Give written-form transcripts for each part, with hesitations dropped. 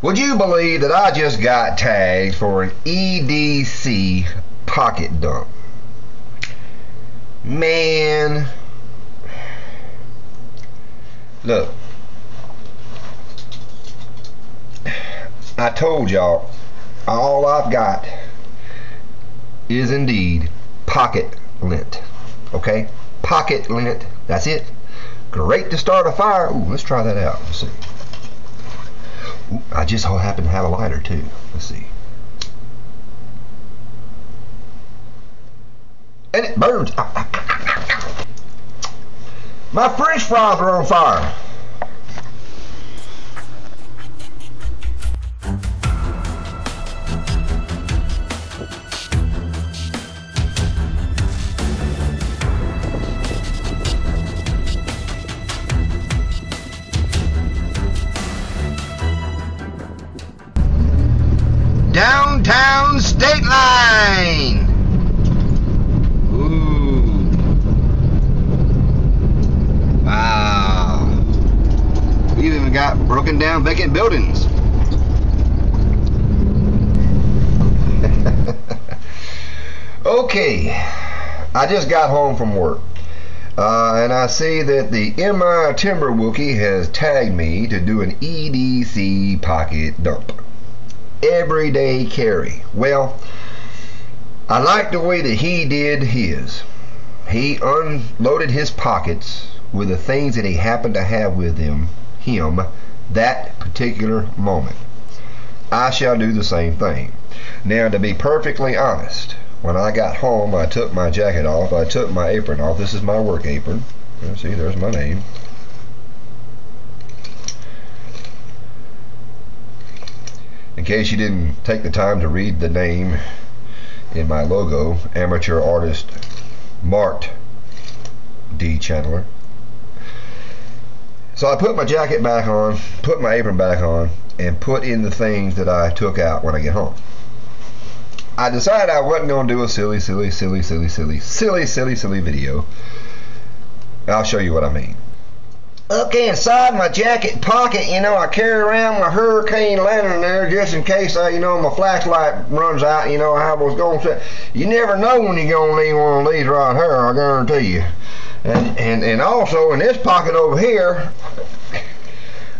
Would you believe that I just got tagged for an EDC pocket dump? Man, look, I told y'all all I've got is indeed pocket lint. Okay, pocket lint, that's it. Great to start a fire. Ooh, let's try that out. Let's see. Ooh, I just happen to have a lighter too. Let's see. And it burns. My French fries are on fire. Downtown State Line. Ooh. Wow. We've even got broken down vacant buildings. Okay. I just got home from work. And I see that the MI TimberWookie has tagged me to do an EDC pocket dump. Everyday carry. Well, I like the way that he did his. He unloaded his pockets with the things that he happened to have with him that particular moment. I shall do the same thing. Now, to be perfectly honest, when I got home, I took my jacket off, I took my apron off. This is my work apron. See, there's my name. In case you didn't take the time to read the name in my logo, Amateur Artist Mart D. Chandler. So I put my jacket back on, put my apron back on, and put in the things that I took out when I get home. I decided I wasn't going to do a silly video. I'll show you what I mean. Okay, inside my jacket pocket, you know, I carry around my hurricane lantern there just in case, you know, my flashlight runs out. You know, I was going to say, you never know when you're going to need one of these right here, I guarantee you. And also in this pocket over here,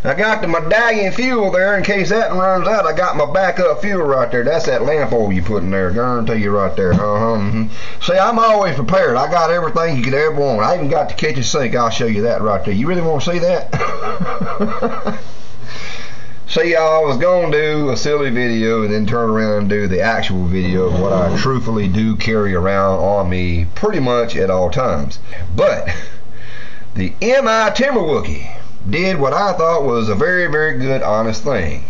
I got the medallion fuel there in case that runs out. I got my backup fuel right there. That's that lamp oil you put in there. Guarantee you right there. See, I'm always prepared. I got everything you could ever want. I even got the kitchen sink. I'll show you that right there. You really want to see that? See, y'all, I was going to do a silly video and then turn around and do the actual video of what I truthfully do carry around on me pretty much at all times. But the MI TimberWookie did what I thought was a very, very good, honest thing.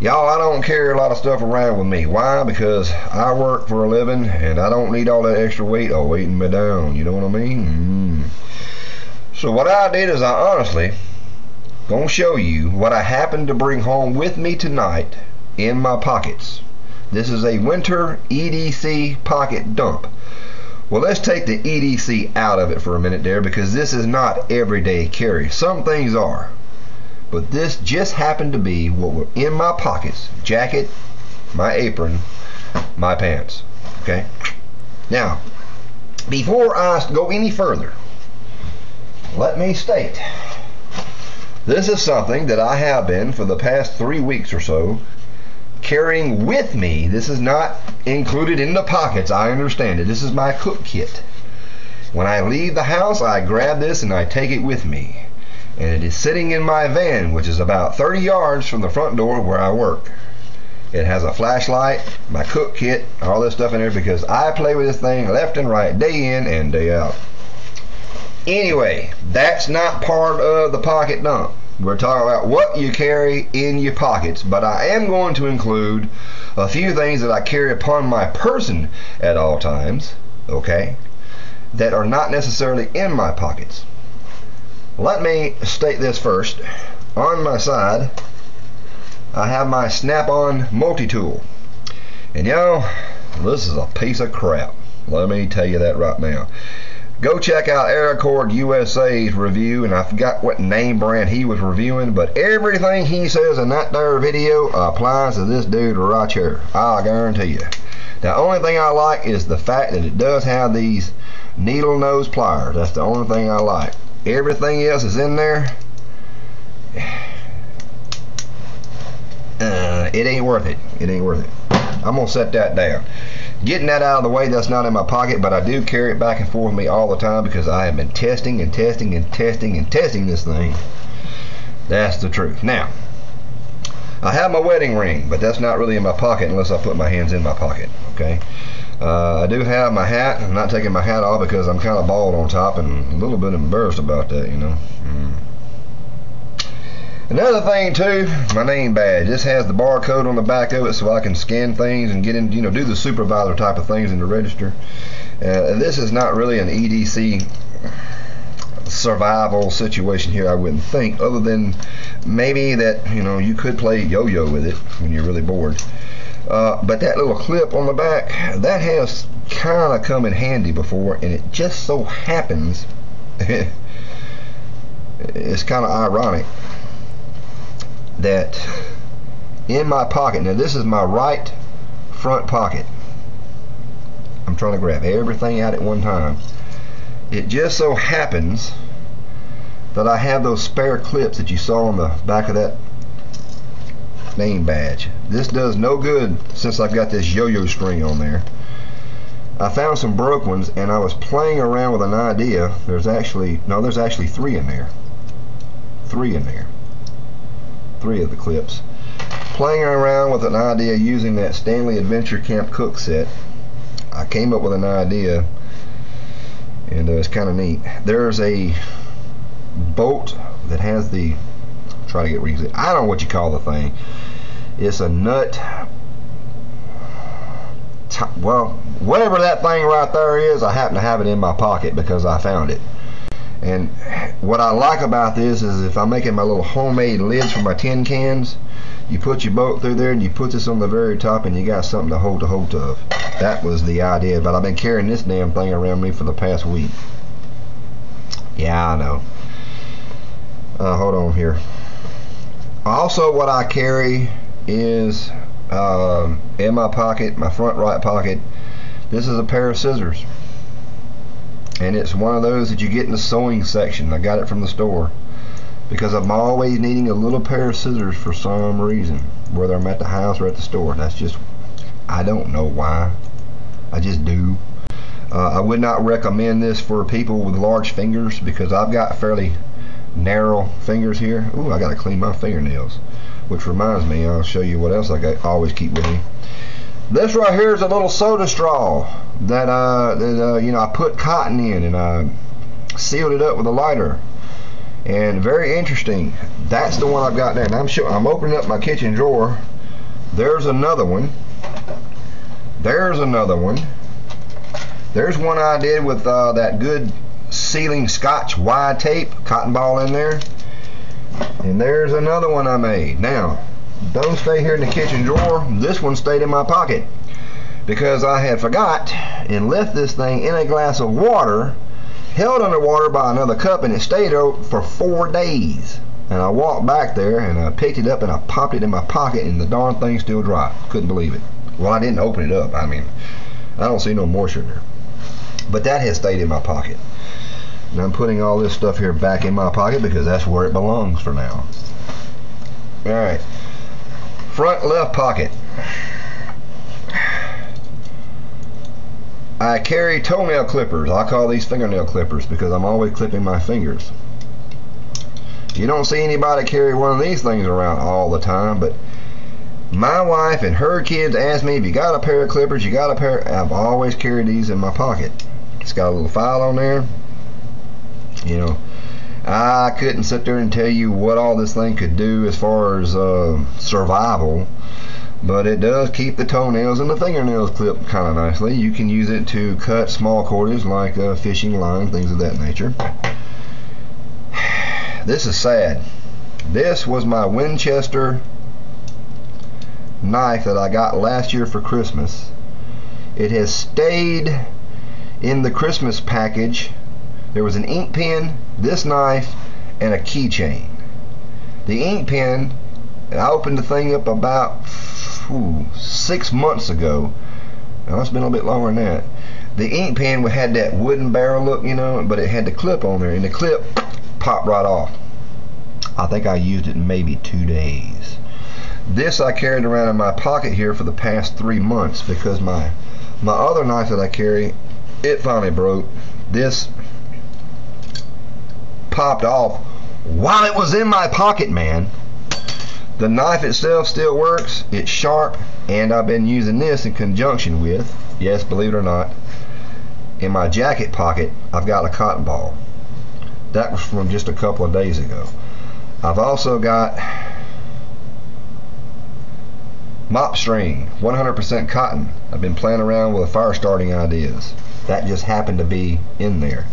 Y'all, I don't carry a lot of stuff around with me. Why? Because I work for a living and I don't need all that extra weight weighing me down. You know what I mean? So what I did is I honestly gonna show you what I happened to bring home with me tonight in my pockets. This is a winter EDC pocket dump. Well, let's take the EDC out of it for a minute there, because this is not everyday carry. Some things are, but this just happened to be what were in my pockets: jacket, my apron, my pants. Okay, now before I go any further, let me state this is something that I have been for the past 3 weeks or so carrying with me. This is not included in the pockets, I understand it. This is my cook kit. When I leave the house, I grab this and I take it with me, and it is sitting in my van, which is about 30 yards from the front door where I work. It has a flashlight, my cook kit, all this stuff in there, because I play with this thing left and right, day in and day out. Anyway, that's not part of the pocket dump. We're talking about what you carry in your pockets, but I am going to include a few things that I carry upon my person at all times, okay, that are not necessarily in my pockets. Let me state this first. On my side, I have my Snap-on multi-tool. And y'all, this is a piece of crap. Let me tell you that right now. Go check out Aracord USA's review, and I forgot what name brand he was reviewing, but everything he says in that there video applies to this dude right here. I guarantee you. The only thing I like is the fact that it does have these needle nose pliers. That's the only thing I like. Everything else is in there. It ain't worth it. It ain't worth it. I'm gonna set that down. Getting that out of the way, that's not in my pocket, but I do carry it back and forth with me all the time because I have been testing and testing and testing and testing this thing. That's the truth. Now, I have my wedding ring, but that's not really in my pocket unless I put my hands in my pocket, okay? I do have my hat. I'm not taking my hat off because I'm kind of bald on top and a little bit embarrassed about that, you know. Another thing too, my name badge. This has the barcode on the back of it so I can scan things and get in, you know, do the supervisor type of things in the register. This is not really an EDC survival situation here, I wouldn't think, other than maybe that, you know, you could play yo-yo with it when you're really bored. But that little clip on the back, that has kind of come in handy before, and it just so happens, it's kind of ironic, that in my pocket, now this is my right front pocket, I'm trying to grab everything out at one time, it just so happens that I have those spare clips that you saw on the back of that name badge. This does no good since I've got this yo-yo string on there. I found some broke ones and I was playing around with an idea. There's actually three in there. Three of the clips. Playing around with an idea using that Stanley Adventure Camp Cook set. I came up with an idea, and it's kind of neat. There's a bolt that has the, try to get where I don't know what you call the thing. It's a nut, well, whatever that thing right there is, I happen to have it in my pocket because I found it. And what I like about this is if I'm making my little homemade lids for my tin cans, you put your bolt through there and you put this on the very top and you got something to hold of. That was the idea, but I've been carrying this damn thing around me for the past week. Yeah, I know. Hold on here. Also, what I carry is in my pocket, my front right pocket, this is a pair of scissors. And it's one of those that you get in the sewing section. I got it from the store because I'm always needing a little pair of scissors for some reason, whether I'm at the house or at the store. That's just, I don't know why, I just do. I would not recommend this for people with large fingers because I've got fairly narrow fingers here. Ooh, I gotta clean my fingernails, which reminds me, I'll show you what else I always keep with me. This right here is a little soda straw that you know, I put cotton in and I sealed it up with a lighter. And very interesting, that's the one I've got there. And I'm opening up my kitchen drawer. There's another one. There's another one. There's one I did with that good sealing Scotch wide tape, cotton ball in there. And there's another one I made. Now, don't stay here in the kitchen drawer. This one stayed in my pocket because I had forgot and left this thing in a glass of water, held underwater by another cup, and it stayed out for 4 days. And I walked back there and I picked it up and I popped it in my pocket, and the darn thing still dry. Couldn't believe it. Well, I didn't open it up. I mean, I don't see no moisture in there. But that has stayed in my pocket. And I'm putting all this stuff here back in my pocket because that's where it belongs for now. Alright. Front left pocket. I carry toenail clippers. I call these fingernail clippers because I'm always clipping my fingers. You don't see anybody carry one of these things around all the time, but my wife and her kids ask me, if you got a pair of clippers, you got a pair. I've always carried these in my pocket. It's got a little file on there. You know, I couldn't sit there and tell you what all this thing could do as far as survival, but it does keep the toenails and the fingernails clipped kind of nicely. You can use it to cut small cordage like fishing line, things of that nature. This is sad. This was my Winchester knife that I got last year for Christmas. It has stayed in the Christmas package There was an ink pen, this knife, and a keychain. The ink pen, I opened the thing up about 6 months ago. Now, it's been a little bit longer than that. The ink pen had that wooden barrel look, you know, but it had the clip on there, and the clip popped right off. I think I used it in maybe 2 days. This I carried around in my pocket here for the past 3 months because my other knife that I carry, it finally broke. This popped off while it was in my pocket, man. The knife itself still works. It's sharp, and I've been using this in conjunction with, yes, believe it or not, in my jacket pocket, I've got a cotton ball. That was from just a couple of days ago. I've also got mop string, 100% cotton. I've been playing around with fire starting ideas. That just happened to be in there.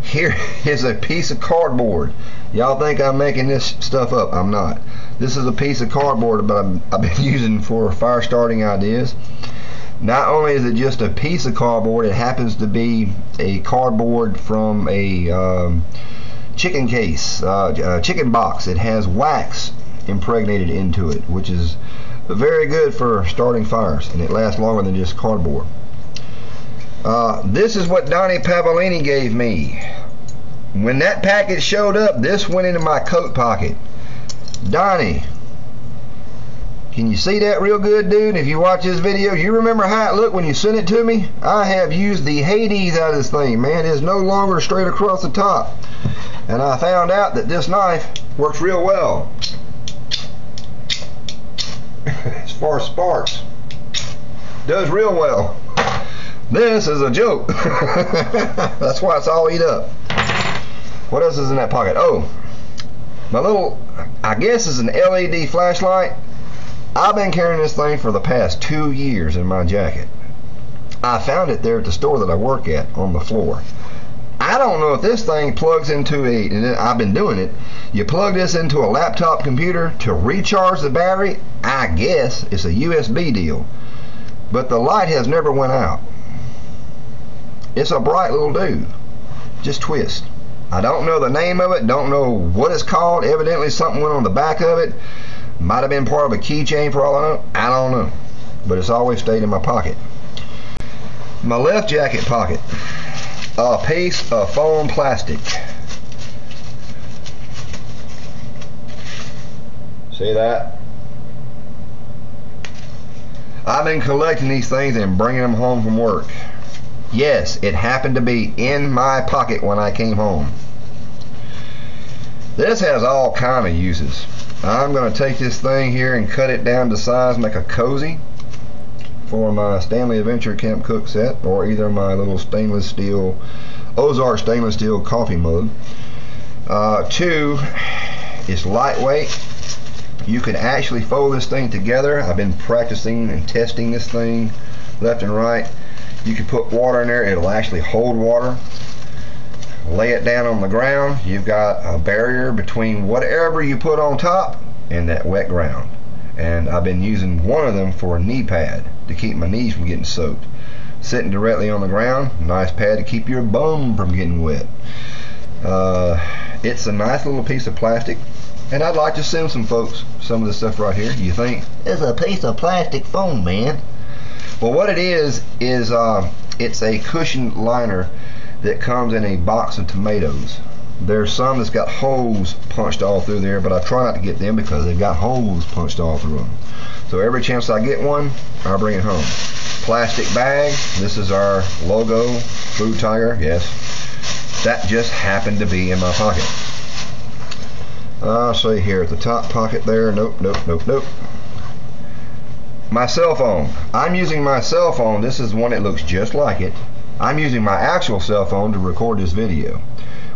Here is a piece of cardboard. Y'all think I'm making this stuff up. I'm not. This is a piece of cardboard that I've been using for fire starting ideas. Not only is it just a piece of cardboard, it happens to be a cardboard from a chicken case, chicken box. It has wax impregnated into it, which is very good for starting fires, and it lasts longer than just cardboard. This is what Donnie Pavolini gave me. When that package showed up, this went into my coat pocket. Donnie, can you see that real good, dude? If you watch this video, you remember how it looked when you sent it to me? I have used the Hades out of this thing, man. It's no longer straight across the top. And I found out that this knife works real well. As far as sparks, does real well. This is a joke. That's why it's all eat up. What else is in that pocket? Oh, my little, I guess is an LED flashlight. I've been carrying this thing for the past 2 years in my jacket. I found it there at the store that I work at on the floor. I don't know if this thing plugs into and I've been doing it. You plug this into a laptop computer to recharge the battery. I guess it's a USB deal. But the light has never went out. It's a bright little dude. Just twist. I don't know the name of it, don't know what it's called. Evidently something went on the back of it. Might have been part of a keychain for all I know. I don't know. But it's always stayed in my pocket. My left jacket pocket. A piece of foam plastic. See that? I've been collecting these things and bringing them home from work. Yes, it happened to be in my pocket when I came home. This has all kind of uses. I'm going to take this thing here and cut it down to size, make a cozy for my Stanley Adventure Camp Cook set, or either my little stainless steel, Ozark stainless steel coffee mug. 2, it's lightweight. You can actually fold this thing together. I've been practicing and testing this thing left and right. You can put water in there, it'll actually hold water. Lay it down on the ground. You've got a barrier between whatever you put on top and that wet ground. And I've been using one of them for a knee pad to keep my knees from getting soaked. Sitting directly on the ground, nice pad to keep your bum from getting wet. It's a nice little piece of plastic, and I'd like to send some folks some of this stuff right here. You think it's a piece of plastic foam, man? Well, what it is it's a cushion liner that comes in a box of tomatoes. There's some that's got holes punched all through there, but I try not to get them because they've got holes punched all through them. So every chance I get one, I bring it home. Plastic bag. This is our logo, Food Tiger. Yes, that just happened to be in my pocket. I'll see here at the top pocket there. Nope. My cell phone. I'm using my cell phone. This is one that looks just like it. I'm using my actual cell phone to record this video.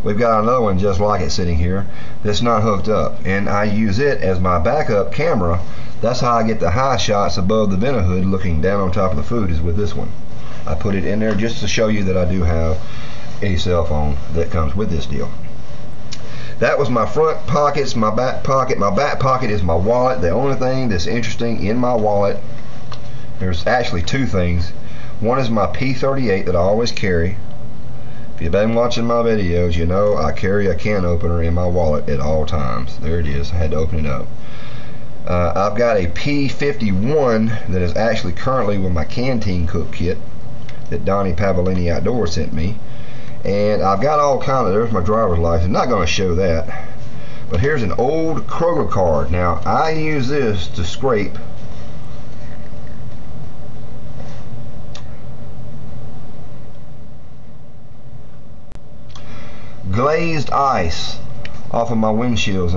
We've got another one just like it sitting here that's not hooked up, and I use it as my backup camera. That's how I get the high shots above the vent hood looking down on top of the food, is with this one. I put it in there just to show you that I do have a cell phone that comes with this deal. That was my front pockets. My back pocket. My back pocket is my wallet. The only thing that's interesting in my wallet, there's actually 2 things. One is my P38 that I always carry, If you've been watching my videos, you know I carry a can opener in my wallet at all times. There it is. I had to open it up. I've got a P51 that is actually currently with my canteen cook kit that Donnie Pavellini Outdoors sent me. And I've got all kind of, there's my driver's license. Not going to show that. But here's an old Kroger card. Now, I use this to scrape glazed ice off of my windshields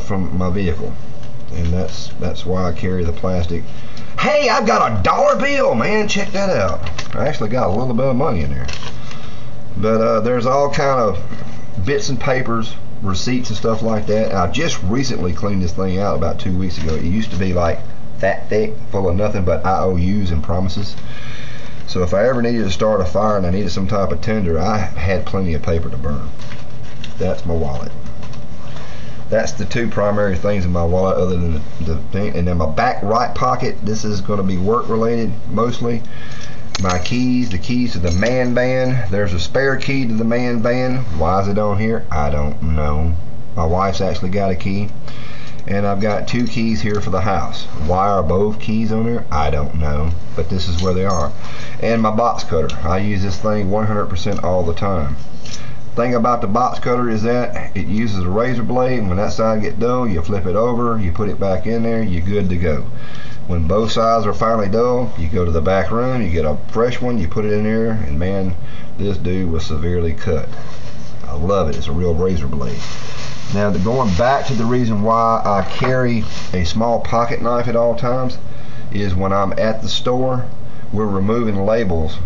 from my vehicle, and that's why I carry the plastic. Hey, I've got a $1 bill, man. Check that out. I actually got a little bit of money in there, but there's all kind of bits and papers, receipts and stuff like that. I just recently cleaned this thing out about 2 weeks ago. It used to be like that thick, full of nothing but IOUs and promises. So if I ever needed to start a fire and I needed some type of tinder, I had plenty of paper to burn. That's my wallet. That's the two primary things in my wallet, other than the thing. And then my back right pocket, this is going to be work related mostly. My keys, the keys to the man van. There's a spare key to the man van. Why is it on here? I don't know. My wife's actually got a key. And I've got 2 keys here for the house. Why are both keys on there? I don't know, but this is where they are. And my box cutter. I use this thing 100% all the time. Thing about the box cutter is that it uses a razor blade, and when that side gets dull, you flip it over, you put it back in there, you're good to go. When both sides are finally dull, you go to the back room, you get a fresh one, you put it in there, and man, this dude was severely cut. I love it. It's a real razor blade. Now, going back to the reason why I carry a small pocket knife at all times is when I'm at the store, we're removing labels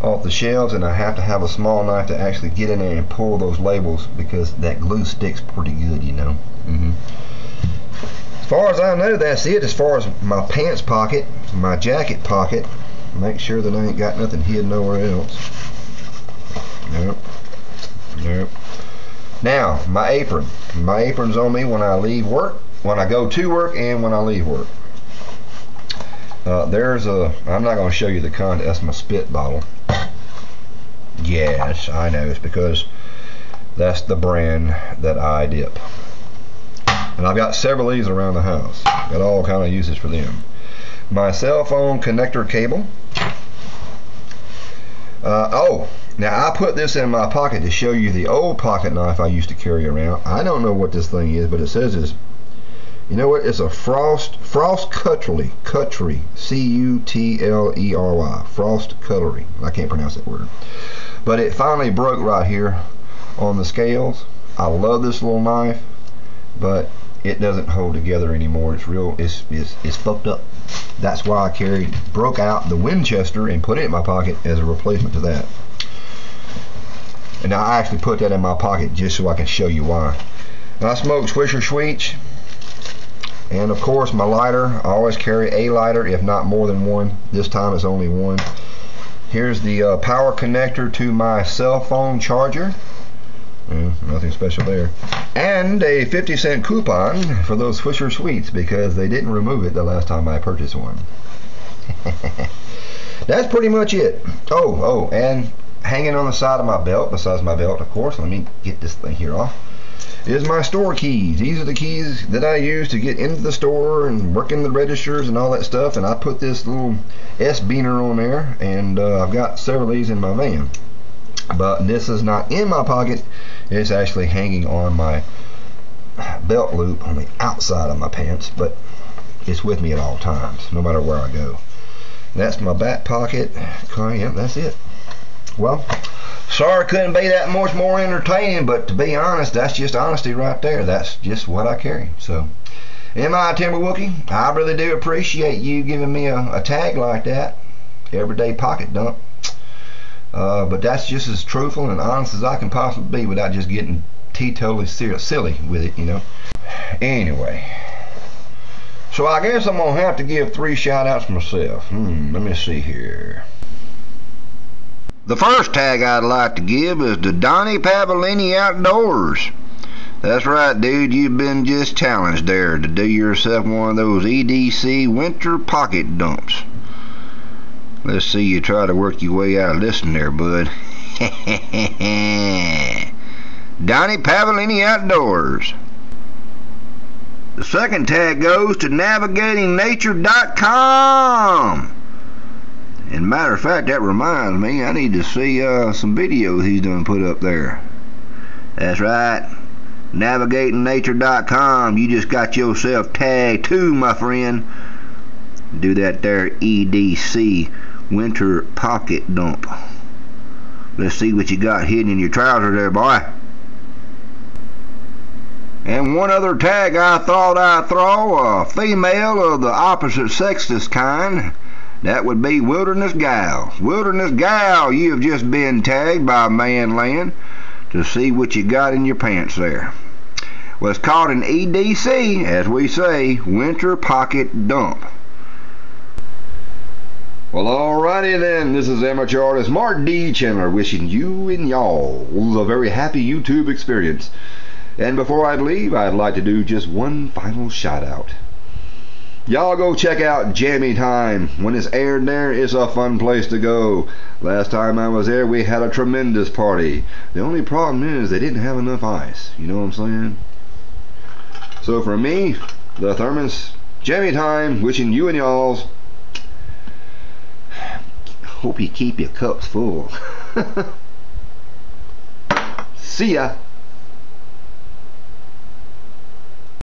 off the shelves, and I have to have a small knife to actually get in there and pull those labels because that glue sticks pretty good, you know. As far as I know, that's it. As far as my pants pocket, my jacket pocket, make sure that I ain't got nothing hidden nowhere else. Nope. Nope. Now, my apron. My apron's on me when I leave work, when I go to work, and when I leave work. I'm not going to show you the content. That's my spit bottle. Yes, I know. It's because that's the brand that I dip. And I've got several of these around the house. Got all kind of uses for them. My cell phone connector cable. Now I put this in my pocket to show you the old pocket knife I used to carry around. I don't know what this thing is, but it says it's, you know what? It's a Frost Cutlery, C-U-T-L-E-R-Y, Frost Cutlery. I can't pronounce that word, but it finally broke right here on the scales. I love this little knife, but it doesn't hold together anymore. It's real. It's fucked up. That's why I broke out the Winchester and put it in my pocket as a replacement to that. And now I actually put that in my pocket just so I can show you why. And I smoke Swisher Sweets, and of course my lighter. I always carry a lighter, if not more than one. This time it's only one. Here's the power connector to my cell phone charger. Nothing special there. And a 50-cent coupon for those Swisher Sweets because they didn't remove it the last time I purchased one. That's pretty much it. Oh, and hanging on the side of my belt, besides my belt, of course, let me get this thing here off, is my store keys. These are the keys that I use to get into the store and work in the registers and all that stuff. And I put this little S-beaner on there, and I've got several of these in my van. But this is not in my pocket. It's actually hanging on my belt loop on the outside of my pants, but it's with me at all times, no matter where I go. That's my back pocket. Okay, yeah, that's it. Well, sorry couldn't be that much more entertaining, but to be honest, that's just honesty right there. That's just what I carry. So, MI TimberWookie, I really do appreciate you giving me a tag like that. Everyday pocket dump. But that's just as truthful and honest as I can possibly be without just getting totally silly with it, you know. Anyway, so I guess I'm going to have to give 3 shout-outs myself. Let me see here. The first tag I'd like to give is to Donnie Pavellini Outdoors. That's right, dude, you've been just challenged there to do yourself one of those EDC winter pocket dumps. Let's see you try to work your way out of this one there, bud. Donnie Pavellini Outdoors. The second tag goes to navigatingnature.com. And matter of fact, that reminds me, I need to see some videos he's done put up there. That's right, navigatingnature.com. You just got yourself tag 2, my friend. Do that there, EDC, winter pocket dump. Let's see what you got hidden in your trousers there, boy. And one other tag I thought I'd throw, a female of the opposite sex this kind. That would be Wilderness Gal. Wilderness Gal, you have just been tagged by Manland to see what you got in your pants there. Well, it's called an EDC, as we say, winter pocket dump. Well, alrighty then, this is amateur artist Mark D. Chandler wishing you and y'all a very happy YouTube experience. And before I leave, I'd like to do just one final shout out. Y'all go check out Jammy Time. When it's aired there, it's a fun place to go. Last time I was there, we had a tremendous party. The only problem is they didn't have enough ice. You know what I'm saying? So for me, the Thermos, Jammy Time, wishing you and y'all's, hope you keep your cups full. See ya.